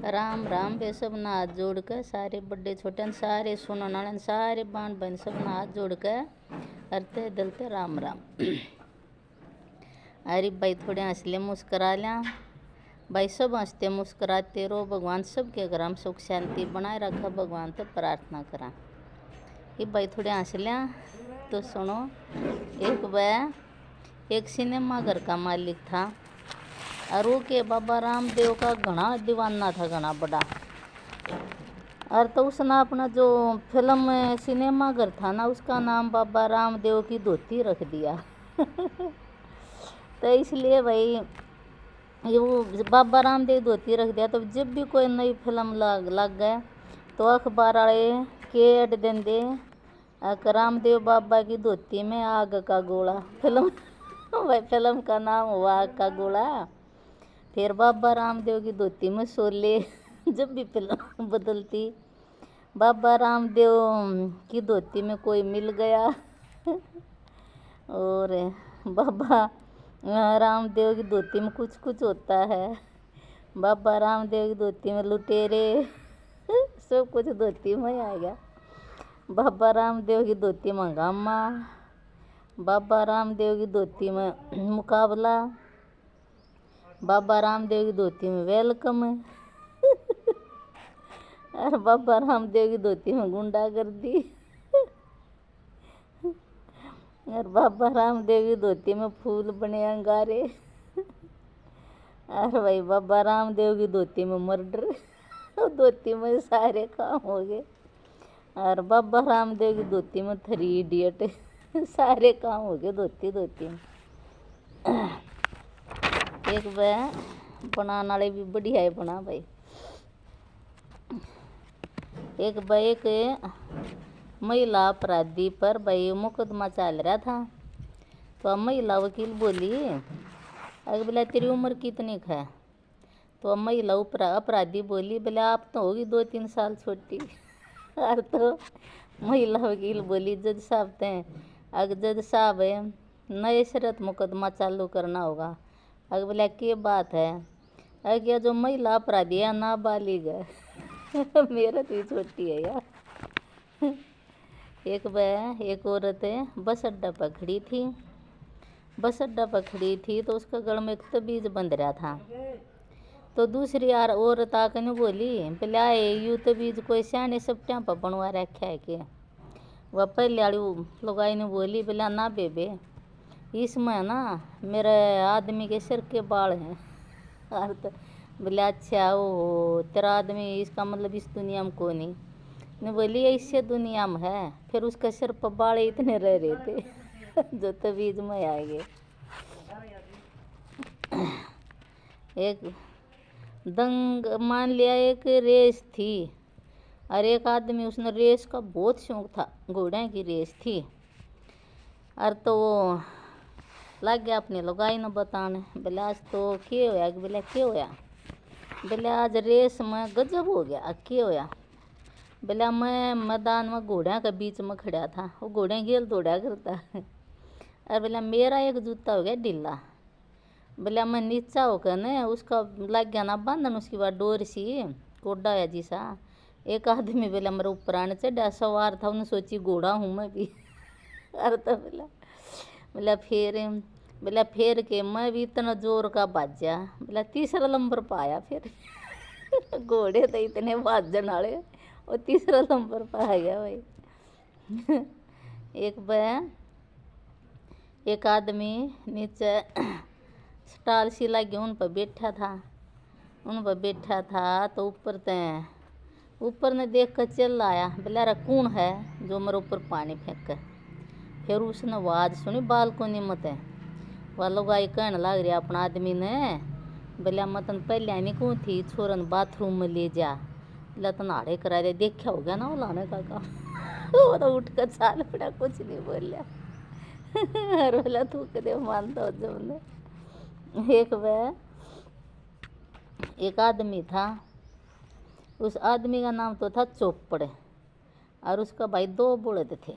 राम राम बे सब ना हाथ जोड़ के सारे बड़े छोटे सारे सुनने वाले सारे बाण बहन सब ना हाथ जोड़ के हरते दलते राम राम। अरे भाई थोड़े हंस ले मुस्करा लिया भाई, सब हंसते मुस्कराते रहो। भगवान सबके घर हम सुख शांति बनाए रखा, भगवान तो प्रार्थना करा। ये भाई थोड़े हंस लिया तो सुनो। एक सिनेमा घर का मालिक था और वो के बाबा रामदेव का घना दीवाना था, घना बड़ा। और तो उसने अपना जो फिल्म सिनेमा घर था ना, उसका नाम बाबा रामदेव की धोती रख दिया। तो इसलिए भाई ये वो बाबा रामदेव धोती रख दिया, तो जब भी कोई नई फिल्म लग गए तो अखबार वाले के ऐड देंगे, रामदेव बाबा की धोती में आग का गोला। फिल्म का नाम हुआ आग का गोला। फिर बाबा रामदेव की धोती में शोले। जब भी फिल्म बदलती, बाबा रामदेव की धोती में कोई मिल गया। और बाबा रामदेव की धोती में कुछ कुछ होता है। बाबा रामदेव की धोती में लुटेरे। सब कुछ धोती में आ गया। बाबा रामदेव की धोती में हंगामा, बाबा रामदेव की धोती में मुकाबला, बाबा रामदेव की धोती में वेलकम, और बाबा रामदेव की धोती में गुंडागर्दी, और बाबा रामदेव की धोती में फूल बने अंगारे, और भाई बाबा रामदेव की धोती में मर्डर। धोती में सारे काम हो गए। और बाबा रामदेव की धोती में 3 इडियट। सारे काम हो गए धोती में। एक भाई बनाने वाले भी बढ़िया है बना भाई। एक महिला अपराधी पर भाई मुकदमा चल रहा था। तो महिला वकील बोली, अगर बोला तेरी उम्र कितनी है? तो महिला अपराधी बोली, बोले आप तो होगी 2-3 साल छोटी। और तो महिला वकील बोली, जज साहब थे, अगर जज साहब है नए शरत मुकदमा चालू करना होगा। अगर बोला क्या बात है? अगर जो महिला अपराधी है नाबालिग है। मेरा तो छोटी है यार। एक औरत बस अड्डा पर खड़ी थी। तो उसका गल में एक तबीज बंध रहा था। तो दूसरी यार औरत आकर ने बोली, पहले आए यू तबीज कोई सियाने सप्टिया पर बनवा रखा है क्या? वह पहले वाली लुगाई ने बोली, बोला ना बेबे, इसमें ना मेरे आदमी के सिर के बाल हैं। और तो बोले अच्छा ओ तेरा आदमी, इसका मतलब इस दुनिया में कोई नहीं। ने बोली इससे दुनिया में है। फिर उसके सिर पर बाल इतने रह रहे थे। जो तबीज में आ गए। एक दंग मान लिया, एक रेस थी और एक आदमी, उसने रेस का बहुत शौक था, घोड़े की रेस थी। और तो वो लग गया अपने लुगाई ने बताने, बोले आज तो क्या होया? बोले क्या होया? बोले आज रेस में गजब हो गया। क्या होया? बोले मैं मैदान में घोड़े के बीच में खड़ा था, वो घोड़े गेल दौड़ा करता। और बोले मेरा एक जूता हो गया ढीला। बोले मैं नीचा होकर न उसका लग गया ना बांधन, उसकी बाद डोर सी कोडा है जी सा। एक आदमी बोला मेरे ऊपर आने चढ़ा, सवार था, उन्हें सोची घोड़ा हूँ मैं भी। अरे तो बोला फिर के मैं भी इतना जोर का बाजा। बोला तीसरा नंबर पाया। फिर घोड़े तो इतने बाजन वाले, और तीसरा नंबर पा गया भाई। एक आदमी नीचे स्टाल सी लगी उन पर बैठा था। तो ऊपर ने देख कर चल आया, बोला अरे कौन है जो मेरे ऊपर पानी फेंक। फिर उसने आवाज़ सुनी बालकोनी मत है। वह लुगाई कहने लग रहा अपना आदमी ने, बोला मतन पहले नहीं कौन थी छोरन बाथरूम में ले जा, बोला तो नाड़े करा दे, देखा हो गया ना वो लाने का काम। वो तो उठ कर चाल पड़ा, कुछ नहीं बोलिया। और बोला तू कदे मानता हो जब ने। एक आदमी था, उस आदमी का नाम तो था चोपड़। और उसका भाई 2 बलद थे।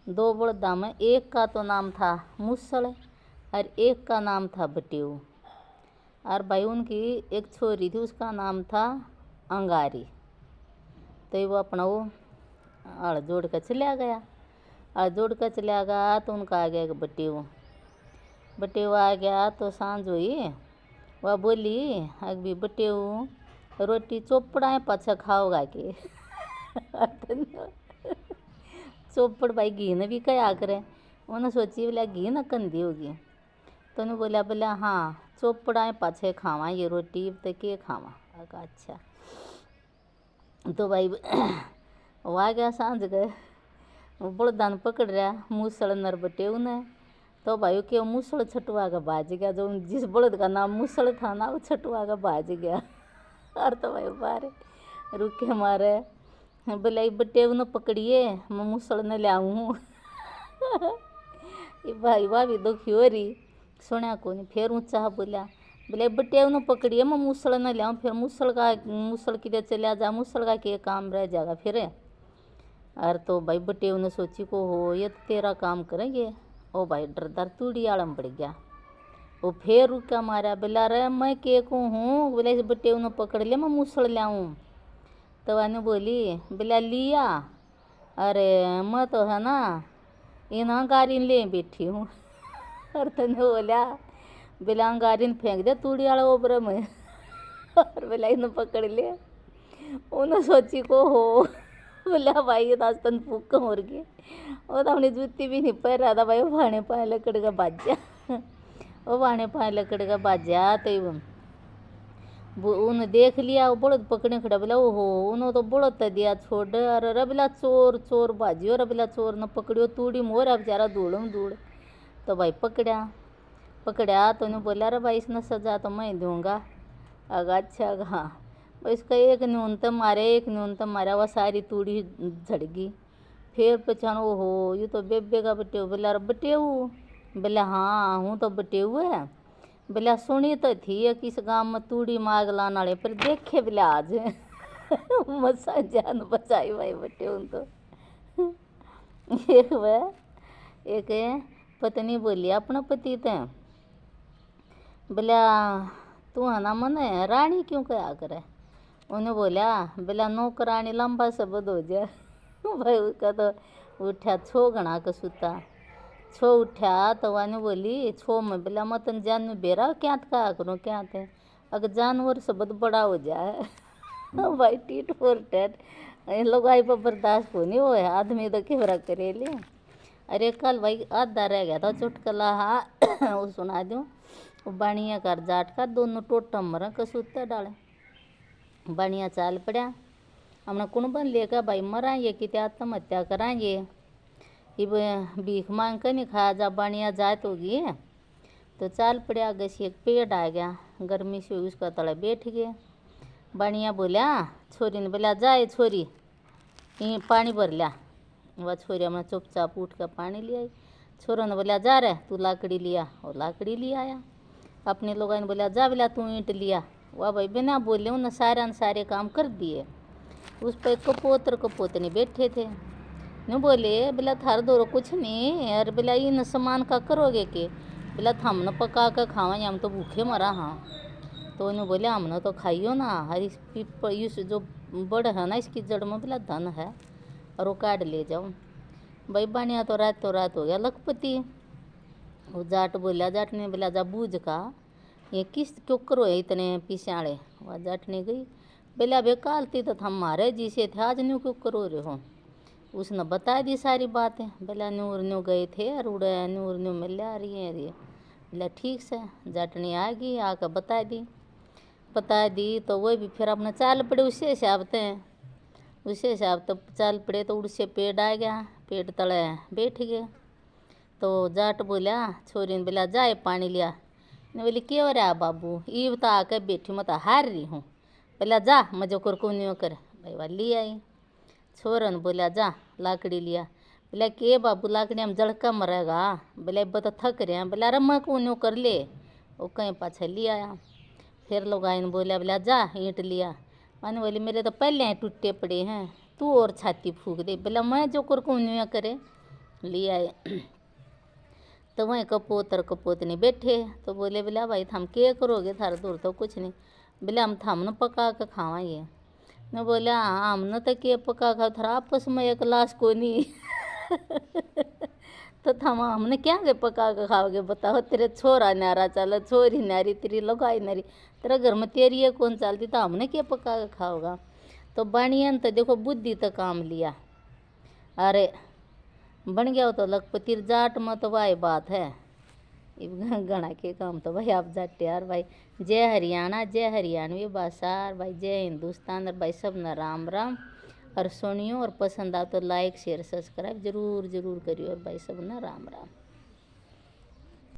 2 बलदा में एक का तो नाम था मूसल और एक का नाम था बटेऊ। और भाई उनकी एक छोरी थी, उसका नाम था अंगारी। तो वो अपना वो हड़ जोड़ कर चला गया। हड़ जोड़ कर चला गया तो उनका आ गया एक बटेऊ आ गया। तो सांझ हुई, वह बोली अभी बटेऊ रोटी चोपड़ा पाछा खाओगा के। चोपड़ भाई घी ने भी क्या करे, उन्हें सोची बोला घी न कंदी होगी। तो उन्हें बोला बोला हाँ चोपड़ा पाछे खावा ये रोटी, तो के खावा। अच्छा तो भाई वो आ गया सांझ गए, बड़दान पकड़ रहा मूसल नर बटेऊ ने। तो भाई के मूसल छटवा का भाज गया, जो जिस बड़द का नाम मूसल था ना वो छटवा का भाज गया। और तो भाई बारे रुके मारे बोला बटेऊ ने पकड़िए मैं मूसल ने लाऊं। भाई वाह भी दुखी हो रही, सुना को नहीं। फिर ऊँचा बोला बोले बटेऊ ने पकड़िए मैं मूसल न लाऊं, फिर मूसल की चला जा, मूसल का के काम रह जाएगा फिर। और तो भाई बटेऊ ने सोची को हो ये तो तेरा काम करेंगे। ओ भाई डर डर तूड़ी आलम पड़ गया। वो फिर रुका मारा बोला रे मैं के को हूँ, बोले इस बटेऊ ने पकड़ लिया मैं मूसल लाऊं। तो वाने बोली बोला लिया, अरे मैं तो है ना इन अंगारिन ले बैठी हूँ। और तने बोला बोला अंगारिन फेंक दे तूड़ी वाला ओबरा में। और बोला इन्हें पकड़ लिया। उन्हें सोची को हो बोला भाई ये तो तन फूक हो रही, वो तो अपनी जूती भी नहीं पहन रहा था भाई, वो भाने पाए लकड़ का बाजा। वो भाने पाए लकड़ का बाजा। तो उन्हें देख लिया, वो बड़द पकड़ने खड़ा बोला ओहो उन्होंने तो बड़द दिया छोड़। अरे रबला चोर चोर बाजियो, रबला चोर न पकड़ियो तूड़ी मोरा बेचारा धूड़म धूड़। तो भाई पकड़ा तो उन्हें बोला अरे भाई इसने सजा तो मैं दूंगा। अगा अच्छा हाँ इसका एक न्यूनतम मारा वह सारी तूड़ी झड़ गई। फिर पहचान ओहो ये तो बेबे का बटेऊ। बोला बटेऊ, बोला हाँ हूँ तो बटेऊ है। बोला सुनी तो थी किस गांव में तूड़ी माग लाने वाले, पर देखे बोला आज मसा जान बचाई भाई बटेऊ तो। एक पत्नी बोली अपना पति ते बोला तू है ना मन रानी क्यों क्या करे। उन्हें बोला नौकरानी लंबा शब्द हो जाए। भाई उसका तो उठा छो घना का सूता छो उठा। तो वाने बोली छो में बोला मतन जान बेरा क्या का करूँ क्या थे, अगर जानवर शब्द बड़ा हो जाए। भाई टीट फोर टेट लोग आई पर बर्दाश्त हो नहीं हो आदमी तो केवरा करे ले। अरे कल भाई आधा रह गया था चुटकला हाँ वो सुना दूँ। बाणिया कर जाट का दोनों टोटा मर कसूता डाले, बाणिया चाल पड़ा हमने कौन बन लेगा भाई मराएंगे कि आत्महत्या कराएंगे। ये भीख मांग कर नहीं खाया जा बाणिया जात होगी। तो चाल पड़ा आगे से एक पेड़ आ गया, गर्मी से उसका तले बैठ गए। बाणिया बोला छोरी ने बोला जाए छोरी ये पानी भर लिया। वह छोरी हमने चुपचाप उठ कर पानी ले आई। छोरों ने बोला जा रहे तू लाकड़ी लिया, और लाकड़ी ले आया। अपने लोगों ने बोला जा बोला तू ईंट लिया। वह भाई बिना बोले उन्हें सारे काम कर दिए। उस पर कपोत नहीं बैठे थे, नहीं बोले बोला थार दो कुछ नहीं यार, बोला इन सामान का करोगे के, बोला हम न पका कर खावाएं हम तो भूखे मरा। हाँ तो उन्हें बोले हमने तो खाइयो ना, हर इस जो बड़ है ना इसकी जड़ में बोला धन है और वो काट ले जाओ। भाई बानिया तो रात हो गया लखपति। वो जाट बोला, जाट ने बोला जा बूझ का ये किस क्यों करो है इतने पिछाड़े। वह जाट ने गई बोला बे कालती तो हम मारे जिसे थे आज न्यू क्यों करो रहे हो। उसने बता दी सारी बातें। बोला न्यू गए थे और उड़े न्यू मिल आ रही है ये। बोला ठीक से जाटनी आ गई आकर बता दी। तो वही भी फिर अपने चाल पड़े उसे हिसाब तो चाल पड़े। तो उड़ से पेड़ आ गया, पेड़ तले बैठ गए। तो जाट बोला छोरी ने बोला जाए पानी लिया। ने बोली क्यों हो रहा बाबू ये बता आकर बैठी मत हार रही हूँ। बोला जा मजो कर को नहीं कर। भाई वाली आई। छोरन बोला जा लाकड़ी लिया। बोला के बाबू लाकड़ी हम जड़का मरेगा। बोला बता थक रहे हैं। बोला अरे मैं को न्यू कर ले। वो कहीं पाछा ले आया। फिर लोग आए बोला जा ईंट लिया। मैंने बोली मेरे तो पहले ही टूटे पड़े हैं तू और छाती फूक दे। बोला मैं जो कर को न्यू करे ले आए। तो वहीं कपोत और कपोतनी बैठे। तो बोले बोला भाई थम क्या करोगे, थारा दूर तो कुछ नहीं। बोले हम थम न पका के खावांगे। मैं बोले हाँ हमने तो क्या पका खा, थारा आपस में एक लाश को नहीं तो थम हमने क्या के पका के खाओगे बताओ। तेरे छोरा न्यारा चल, छोरी न्यारी, तेरी लगाई न्यारी, तेरे घर में तेरी ये कौन चलती, तो हमने क्या पका के खाओगा। तो बनियन तो देखो बुद्धि तो काम लिया, अरे बन गया हो तो लखपति जाट में तो भाई बात है। घना के काम तो भाई आप जाटे यार भाई। जय हरियाणा, जय हरियाणवी भाषा भाई, जय हिंदुस्तान और भाई सब न राम राम। और सुनियो और पसंद आ तो लाइक शेयर सब्सक्राइब जरूर जरूर करियो और भाई सब न राम राम।